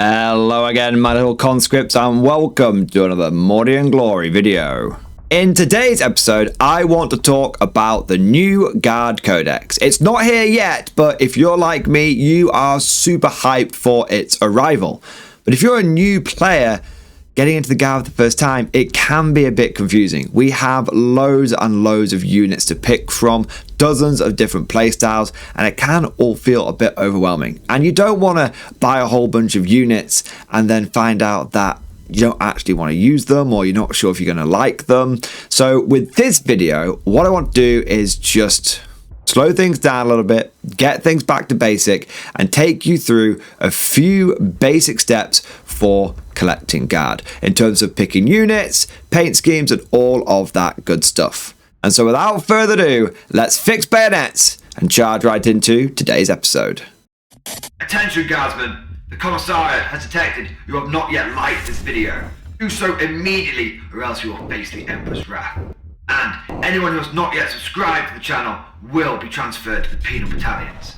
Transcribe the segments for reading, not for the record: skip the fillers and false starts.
Hello again, my little conscripts, and welcome to another Mordian Glory video. In today's episode, I want to talk about the new Guard Codex. It's not here yet, but if you're like me, you are super hyped for its arrival. But if you're a new player getting into the Guard for the first time, it can be a bit confusing. We have loads and loads of units to pick from, dozens of different playstyles, and it can all feel a bit overwhelming. And you don't want to buy a whole bunch of units and then find out that you don't actually want to use them, or you're not sure if you're going to like them. So with this video, what I want to do is just slow things down a little bit, get things back to basic, and take you through a few basic steps for collecting Guard in terms of picking units, paint schemes, and all of that good stuff. And so without further ado, let's fix bayonets and charge right into today's episode. Attention Guardsmen, the Commissariat has detected you have not yet liked this video. Do so immediately or else you will face the Emperor's wrath. And anyone who has not yet subscribed to the channel will be transferred to the penal battalions.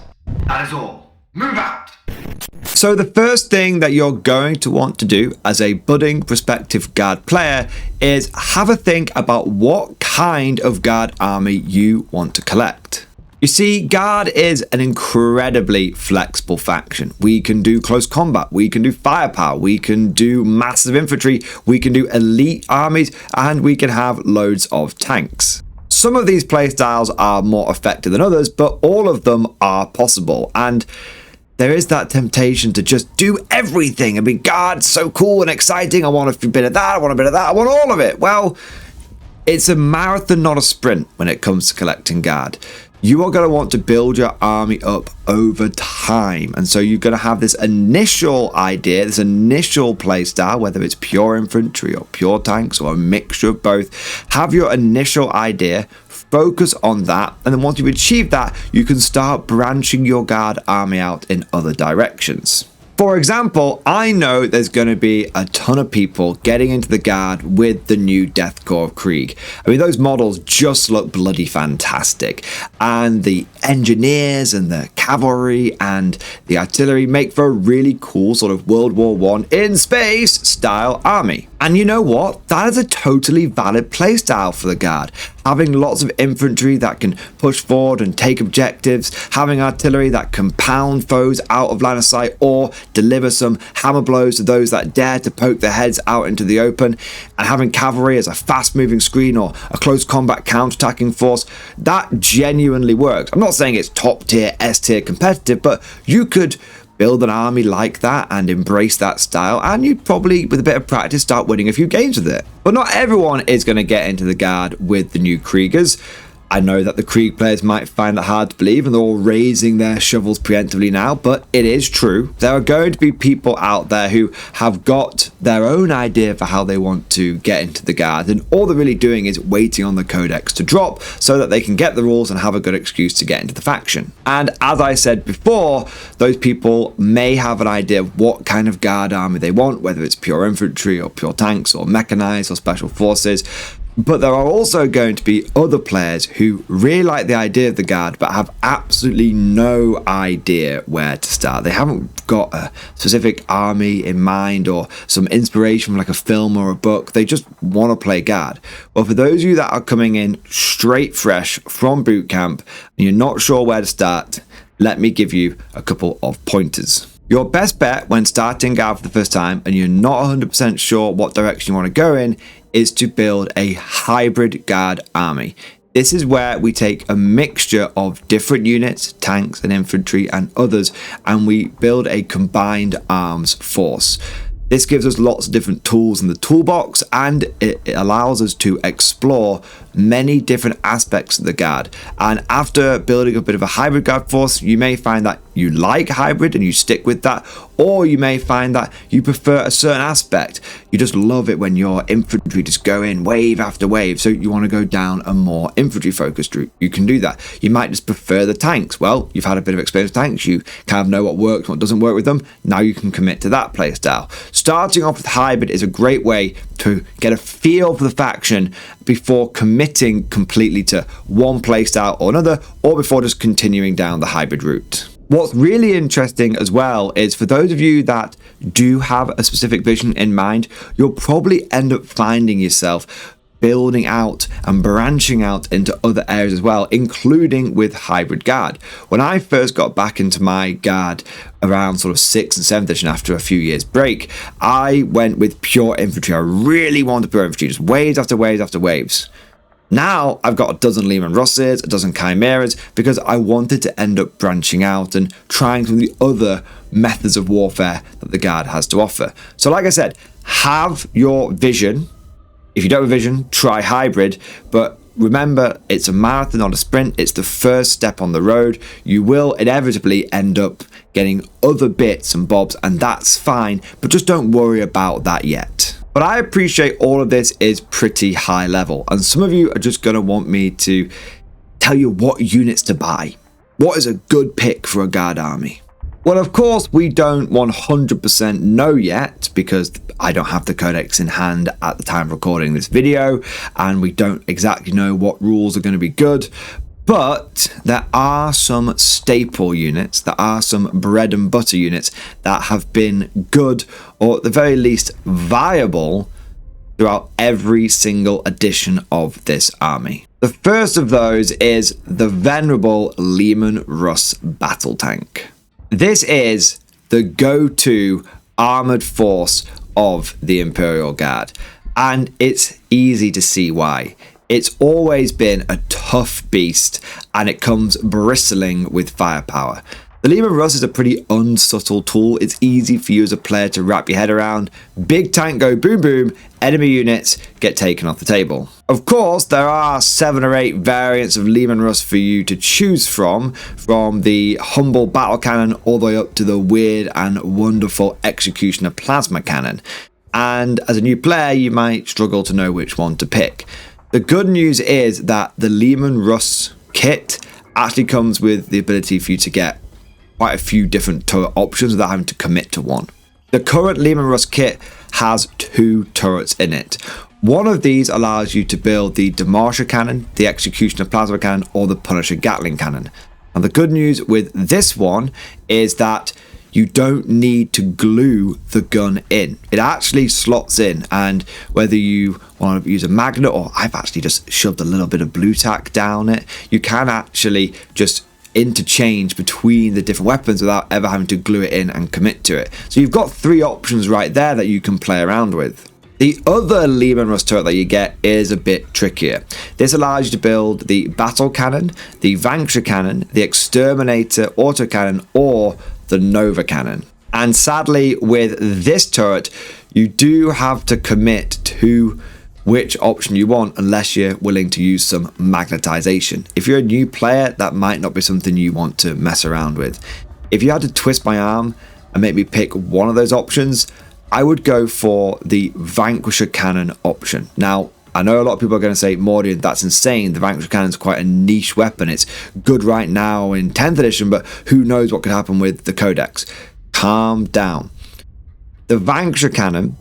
That is all. Move out! So the first thing that you're going to want to do as a budding prospective Guard player is have a think about what kind of Guard army you want to collect. You see, Guard is an incredibly flexible faction. We can do close combat, we can do firepower, we can do massive infantry, we can do elite armies, and we can have loads of tanks. Some of these playstyles are more effective than others, but all of them are possible. And there is that temptation to just do everything. I mean, Guard's so cool and exciting. I want a bit of that, I want a bit of that, I want all of it. Well, it's a marathon, not a sprint when it comes to collecting Guard. You are going to want to build your army up over time. And so you're going to have this initial idea, this initial playstyle, whether it's pure infantry or pure tanks or a mixture of both. Have your initial idea, focus on that, and then once you've achieved that, you can start branching your Guard army out in other directions. For example, I know there's going to be a ton of people getting into the Guard with the new Death Corps of Krieg. I mean, those models just look bloody fantastic. And the engineers and the cavalry and the artillery make for a really cool sort of World War I in space style army. And you know what? That is a totally valid playstyle for the Guard. Having lots of infantry that can push forward and take objectives, having artillery that can pound foes out of line of sight or deliver some hammer blows to those that dare to poke their heads out into the open, and having cavalry as a fast-moving screen or a close combat counter-attacking force, that genuinely works. I'm not saying it's top-tier, S-tier competitive, but you could build an army like that and embrace that style, and you'd probably, with a bit of practice, start winning a few games with it. But not everyone is going to get into the Guard with the new Kriegers. I know that the Krieg players might find that hard to believe, and they're all raising their shovels preemptively now, but it is true. There are going to be people out there who have got their own idea for how they want to get into the Guard, and all they're really doing is waiting on the Codex to drop so that they can get the rules and have a good excuse to get into the faction. And as I said before, those people may have an idea of what kind of Guard army they want, whether it's pure infantry or pure tanks or mechanized or special forces. But there are also going to be other players who really like the idea of the Guard but have absolutely no idea where to start. They haven't got a specific army in mind or some inspiration from like a film or a book. They just want to play Guard. Well, for those of you that are coming in straight fresh from boot camp and you're not sure where to start, let me give you a couple of pointers. Your best bet when starting Guard for the first time and you're not 100% sure what direction you want to go in is to build a hybrid Guard army. This is where we take a mixture of different units, tanks and infantry and others, and we build a combined arms force. This gives us lots of different tools in the toolbox, and it allows us to explore many different aspects of the Guard. And after building a bit of a hybrid Guard force, you may find that you like hybrid and you stick with that, or you may find that you prefer a certain aspect. You just love it when your infantry just go in wave after wave, so you want to go down a more infantry focused route. You can do that. You might just prefer the tanks. Well, you've had a bit of experience with tanks, you kind of know what works, what doesn't work with them. Now you can commit to that playstyle. Starting off with hybrid is a great way to get a feel for the faction before committing completely to one playstyle or another, or before just continuing down the hybrid route. What's really interesting as well is for those of you that do have a specific vision in mind, you'll probably end up finding yourself building out and branching out into other areas as well, including with hybrid guard. When I first got back into my guard around sort of 6th and 7th edition after a few years break, I went with pure infantry. I really wanted pure infantry, just waves after waves after waves. Now I've got a dozen Leman Russes, a dozen Chimeras, because I wanted to end up branching out and trying some of the other methods of warfare that the Guard has to offer. So like I said, have your vision. If you don't have a vision, try hybrid, but remember, it's a marathon, not a sprint. It's the first step on the road. You will inevitably end up getting other bits and bobs, and that's fine, but just don't worry about that yet. But I appreciate all of this is pretty high level, and some of you are just going to want me to tell you what units to buy. What is a good pick for a guard army? Well, of course, we don't 100% know yet because I don't have the Codex in hand at the time of recording this video, and we don't exactly know what rules are going to be good. But there are some staple units, there are some bread and butter units that have been good, or at the very least viable, throughout every single edition of this army. The first of those is the venerable Leman Russ battle tank. This is the go-to armored force of the Imperial Guard, and it's easy to see why. It's always been a tough beast, and it comes bristling with firepower. The Leman Russ is a pretty unsubtle tool. It's easy for you as a player to wrap your head around. Big tank go boom boom, enemy units get taken off the table. Of course, there are 7 or 8 variants of Leman Russ for you to choose from the humble battle cannon all the way up to the weird and wonderful executioner plasma cannon. And as a new player, you might struggle to know which one to pick. The good news is that the Leman Russ kit actually comes with the ability for you to get quite a few different turret options without having to commit to one. The current Leman Russ kit has 2 turrets in it. One of these allows you to build the Demolisher cannon, the Executioner plasma cannon, or the Punisher Gatling cannon. And the good news with this one is that you don't need to glue the gun in. It actually slots in, and whether you want to use a magnet, or I've actually just shoved a little bit of blue tack down it, you can actually just interchange between the different weapons without ever having to glue it in and commit to it. So you've got 3 options right there that you can play around with. The other Leman Russ turret that you get is a bit trickier. This allows you to build the Battle Cannon, the Vanquisher Cannon, the Exterminator Autocannon, or the Nova Cannon. And sadly, with this turret, you do have to commit to which option you want unless you're willing to use some magnetization. If you're a new player, that might not be something you want to mess around with. If you had to twist my arm and make me pick one of those options, I would go for the Vanquisher Cannon option. Now, I know a lot of people are going to say, Mordian, that's insane. The Vanquisher Cannon is quite a niche weapon. It's good right now in 10th edition, but who knows what could happen with the Codex. Calm down. The Vanquisher Cannon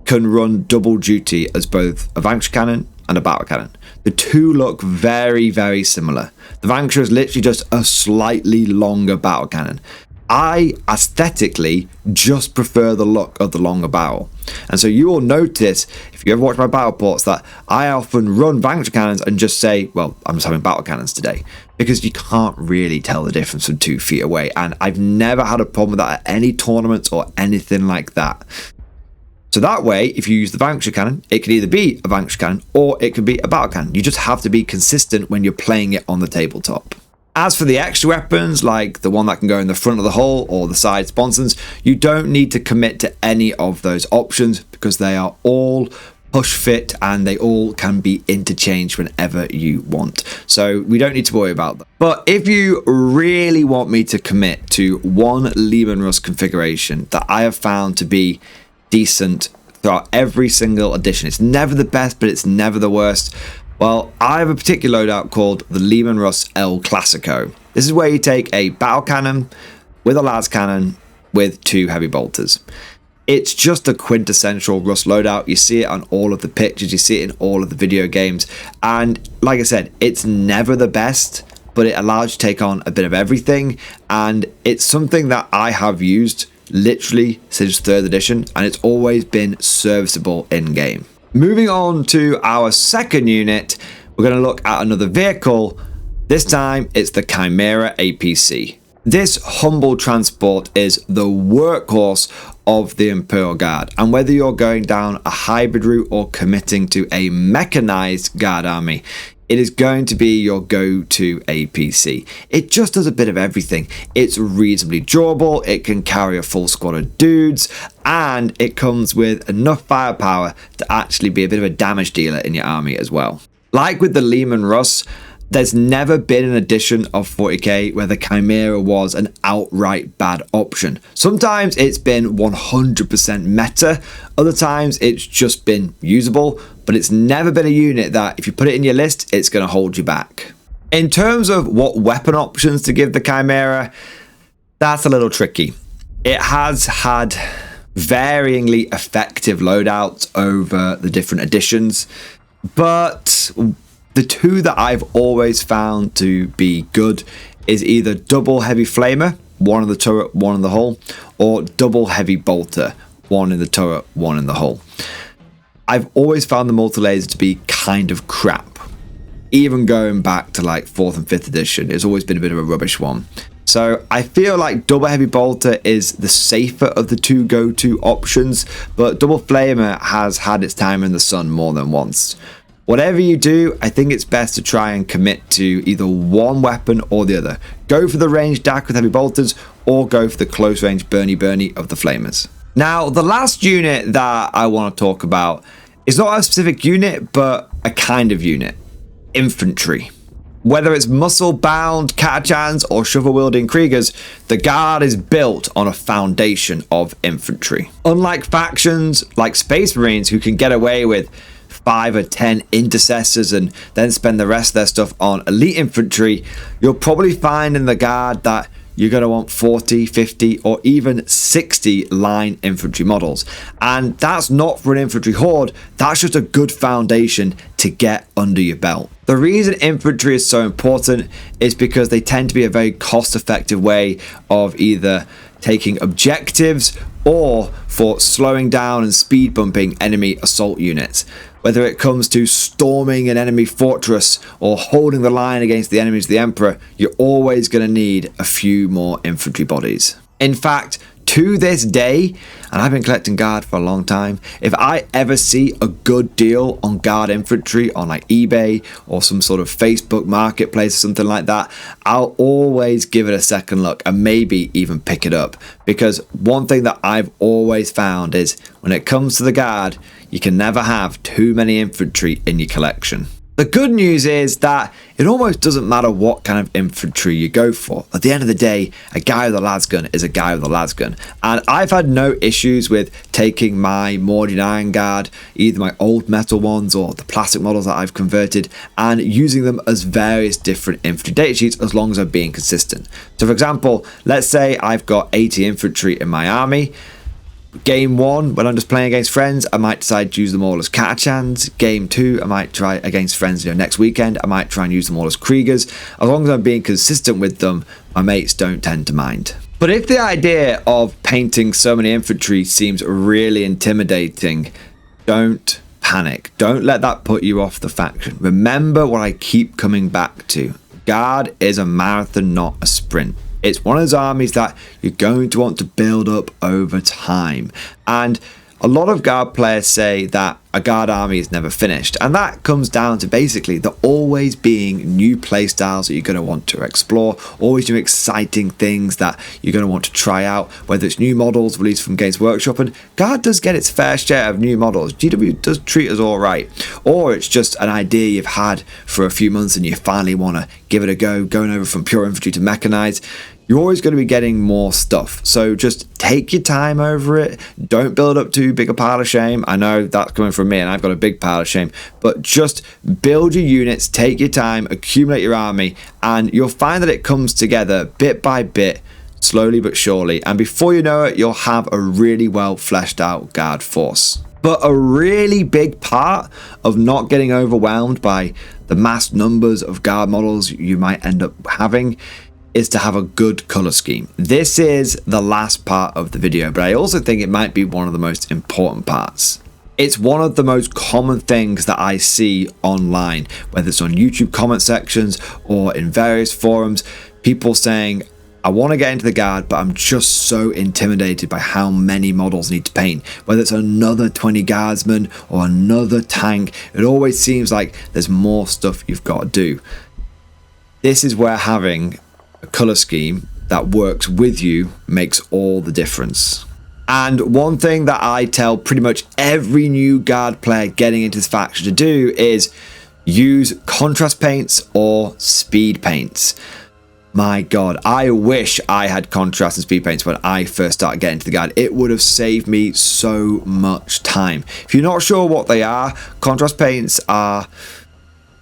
can run double duty as both a Vanquisher Cannon and a Battle Cannon. The two look very, very similar. The Vanquisher is literally just a slightly longer Battle Cannon. I aesthetically just prefer the look of the longer barrel. And so you will notice, if you ever watch my battle ports, that I often run Vanquisher Cannons and just say, well, I'm just having Battle Cannons today. Because you can't really tell the difference from 2 feet away. And I've never had a problem with that at any tournaments or anything like that. So that way, if you use the Vanquisher Cannon, it can either be a Vanquisher Cannon or it can be a Battle Cannon. You just have to be consistent when you're playing it on the tabletop. As for the extra weapons, like the one that can go in the front of the hull or the side sponsons, you don't need to commit to any of those options because they are all push fit and they all can be interchanged whenever you want. So we don't need to worry about that. But if you really want me to commit to one Leman Russ configuration that I have found to be decent throughout every single edition, it's never the best, but it's never the worst. Well, I have a particular loadout called the Leman Russ El Clasico. This is where you take a battle cannon with a las cannon with 2 heavy bolters. It's just a quintessential Russ loadout. You see it on all of the pictures, you see it in all of the video games, and like I said, it's never the best, but it allows you to take on a bit of everything, and it's something that I have used literally since 3rd edition, and it's always been serviceable in game. Moving on to our second unit, we're going to look at another vehicle. This time it's the Chimera APC. This humble transport is the workhorse of the Imperial Guard, and whether you're going down a hybrid route or committing to a mechanized guard army, it is going to be your go-to APC. It just does a bit of everything. It's reasonably durable, it can carry a full squad of dudes, and it comes with enough firepower to actually be a bit of a damage dealer in your army as well. Like with the Lehman Russ, there's never been an edition of 40k where the Chimera was an outright bad option. Sometimes it's been 100% meta, other times it's just been usable, but it's never been a unit that if you put it in your list, it's going to hold you back. In terms of what weapon options to give the Chimera, that's a little tricky. It has had varyingly effective loadouts over the different editions, but the two that I've always found to be good is either double heavy flamer, one in the turret, one in the hull, or double heavy bolter, one in the turret, one in the hull. I've always found the multi-laser to be kind of crap. Even going back to like 4th and 5th edition, it's always been a bit of a rubbish one. So I feel like double heavy bolter is the safer of the two go-to options, but double flamer has had its time in the sun more than once. Whatever you do, I think it's best to try and commit to either one weapon or the other. Go for the ranged DAC with heavy bolters, or go for the close range Bernie of the flamers. Now, the last unit that I want to talk about is not a specific unit, but a kind of unit. Infantry. Whether it's muscle-bound Catachans or shovel-wielding Kriegers, the Guard is built on a foundation of infantry. Unlike factions like Space Marines, who can get away with 5 or 10 intercessors and then spend the rest of their stuff on elite infantry, you'll probably find in the Guard that you're going to want 40, 50, or even 60 line infantry models. And that's not for an infantry horde, that's just a good foundation to get under your belt. The reason infantry is so important is because they tend to be a very cost-effective way of either taking objectives or for slowing down and speed bumping enemy assault units. Whether it comes to storming an enemy fortress or holding the line against the enemies of the Emperor, you're always going to need a few more infantry bodies. In fact, to this day, and I've been collecting Guard for a long time, if I ever see a good deal on Guard infantry on like eBay or some sort of Facebook marketplace or something like that, I'll always give it a second look and maybe even pick it up. Because one thing that I've always found is when it comes to the Guard, you can never have too many infantry in your collection. The good news is that it almost doesn't matter what kind of infantry you go for. At the end of the day, a guy with a lasgun is a guy with a lasgun. And I've had no issues with taking my Mordian Iron Guard, either my old metal ones or the plastic models that I've converted, and using them as various different infantry datasheets as long as I'm being consistent. So for example, let's say I've got 80 infantry in my army. Game 1, when I'm just playing against friends, I might decide to use them all as Catachans. Game 2, I might try against friends, next weekend, I might try and use them all as Kriegers. As long as I'm being consistent with them, my mates don't tend to mind. But if the idea of painting so many infantry seems really intimidating, don't panic. Don't let that put you off the faction. Remember what I keep coming back to. Guard is a marathon, not a sprint. It's one of those armies that you're going to want to build up over time. And a lot of Guard players say that a Guard army is never finished. And that comes down to basically there always being new playstyles that you're going to want to explore. Always new exciting things that you're going to want to try out. Whether it's new models released from Games Workshop. And Guard does get its fair share of new models. GW does treat us all right. Or it's just an idea you've had for a few months and you finally want to give it a go. Going over from pure infantry to mechanized. You're always going to be getting more stuff. So just take your time over it. Don't build up too big a pile of shame. I know that's coming from me and I've got a big pile of shame. But just build your units, take your time, accumulate your army, and you'll find that it comes together bit by bit, slowly but surely. And before you know it, you'll have a really well fleshed out Guard force. But a really big part of not getting overwhelmed by the mass numbers of guard models you might end up having is to have a good color scheme. This is the last part of the video, but I also think it might be one of the most important parts. It's one of the most common things that I see online, whether it's on YouTube comment sections or in various forums, people saying, I want to get into the guard, but I'm just so intimidated by how many models need to paint. Whether it's another 20 guardsmen or another tank, it always seems like there's more stuff you've got to do. This is where having a color scheme that works with you makes all the difference. And one thing that I tell pretty much every new guard player getting into this faction to do is use contrast paints or speed paints. My God, I wish I had contrast and speed paints when I first started getting to the guard. It would have saved me so much time. If you're not sure what they are, contrast paints are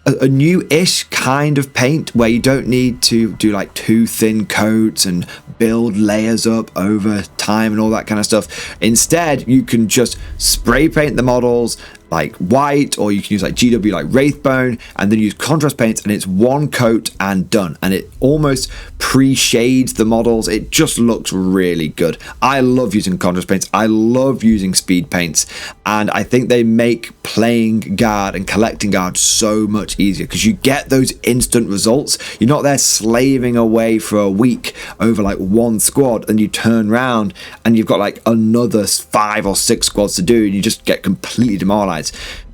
a new-ish kind of paint where you don't need to do like too thin coats and build layers up over time and all that kind of stuff. Instead, you can just spray paint the models like white, or you can use like GW like Wraithbone, and then use contrast paints, and it's one coat and done, and it almost pre-shades the models. It just looks really good. I love using contrast paints. I love using speed paints, and I think they make playing guard and collecting guard so much easier because you get those instant results. You're not there slaving away for a week over like one squad, and you turn around and you've got like another 5 or 6 squads to do, and you just get completely demoralized.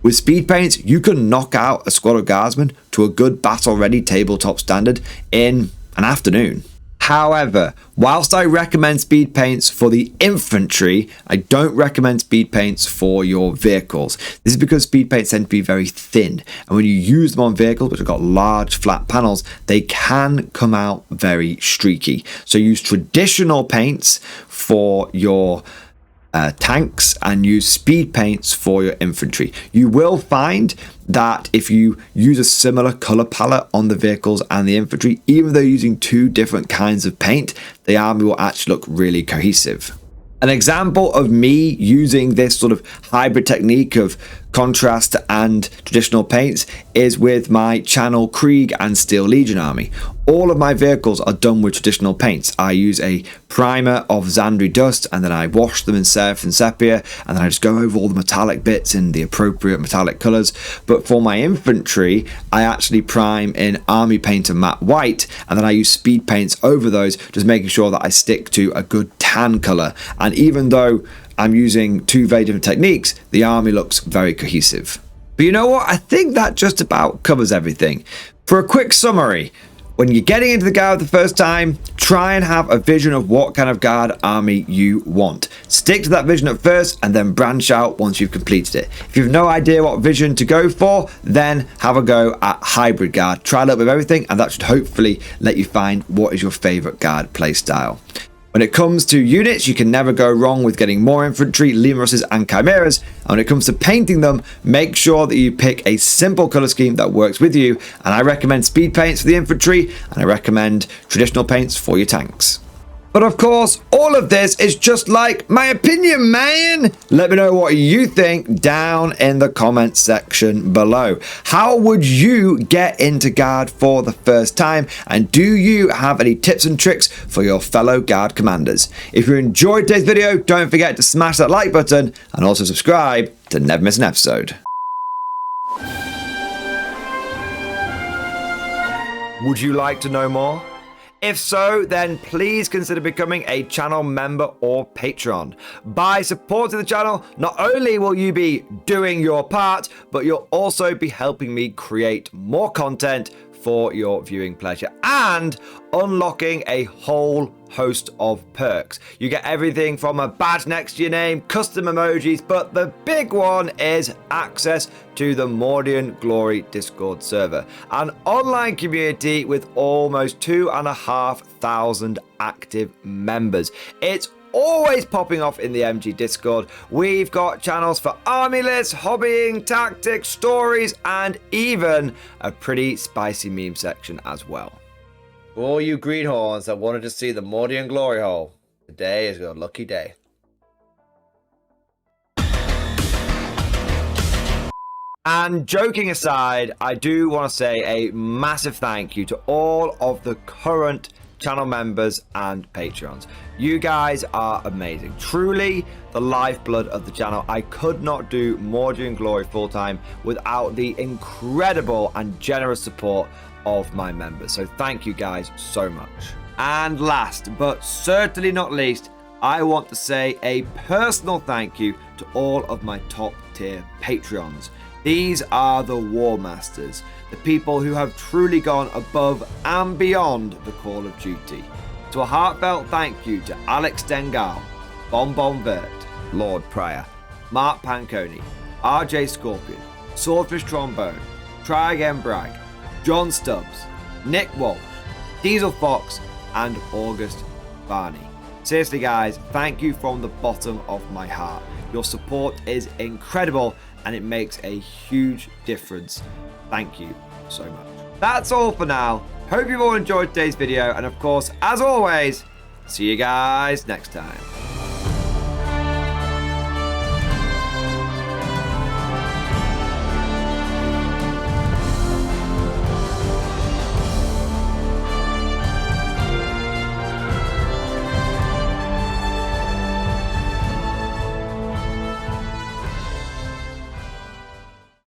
With speed paints, you can knock out a squad of guardsmen to a good battle-ready tabletop standard in an afternoon. However, whilst I recommend speed paints for the infantry, I don't recommend speed paints for your vehicles. This is because speed paints tend to be very thin, and when you use them on vehicles which have got large flat panels, they can come out very streaky. So use traditional paints for your tanks and use speed paints for your infantry. You will find that if you use a similar color palette on the vehicles and the infantry, even though using 2 different kinds of paint, the army will actually look really cohesive. An example of me using this sort of hybrid technique of contrast and traditional paints is with my Channel Krieg and Steel Legion army. All of my vehicles are done with traditional paints. I use a primer of Zandri Dust, and then I wash them in Seraph and Sepia, and then I just go over all the metallic bits in the appropriate metallic colors. But for my infantry, I actually prime in Army Painter Matte White, and then I use speed paints over those, just making sure that I stick to a good tan color. And even though I'm using 2 very different techniques, the army looks very cohesive. But you know what? I think that just about covers everything. For a quick summary, when you're getting into the guard the first time, try and have a vision of what kind of guard army you want. Stick to that vision at first and then branch out once you've completed it. If you have no idea what vision to go for, then have a go at hybrid guard. Try a little bit of everything, and that should hopefully let you find what is your favorite guard playstyle. When it comes to units, you can never go wrong with getting more infantry, Lemurus's and Chimeras. And when it comes to painting them, make sure that you pick a simple color scheme that works with you. And I recommend speed paints for the infantry, and I recommend traditional paints for your tanks. But of course, all of this is just like my opinion, man. Let me know what you think down in the comment section below. How would you get into guard for the first time? And do you have any tips and tricks for your fellow guard commanders? If you enjoyed today's video, don't forget to smash that like button and also subscribe to never miss an episode. Would you like to know more? If so, then please consider becoming a channel member or patron. By supporting the channel, not only will you be doing your part, but you'll also be helping me create more content for your viewing pleasure and unlocking a whole host of perks. You get everything from a badge next to your name, custom emojis, but the big one is access to the Mordian Glory Discord server, an online community with almost 2,500 active members. It's always popping off in the MG Discord. We've got channels for army lists, hobbying, tactics, stories, and even a pretty spicy meme section as well. For all you greenhorns that wanted to see the Mordian glory hole, today is your lucky day. And joking aside, I do want to say a massive thank you to all of the current channel members and Patreons. You guys are amazing. Truly the lifeblood of the channel. I could not do Mordian Glory full-time without the incredible and generous support of my members. So thank you guys so much. And last but certainly not least, I want to say a personal thank you to all of my top tier Patreons. These are the War Masters, the people who have truly gone above and beyond the call of duty. So a heartfelt thank you to Alex Dengal, Bon Vert, Lord Pryor, Mark Panconi, RJ Scorpion, Swordfish Trombone, Try Again Bragg, John Stubbs, Nick Walsh, Diesel Fox, and August Barney. Seriously guys, thank you from the bottom of my heart. Your support is incredible and it makes a huge difference. Thank you so much. That's all for now. Hope you've all enjoyed today's video, and of course, as always, see you guys next time.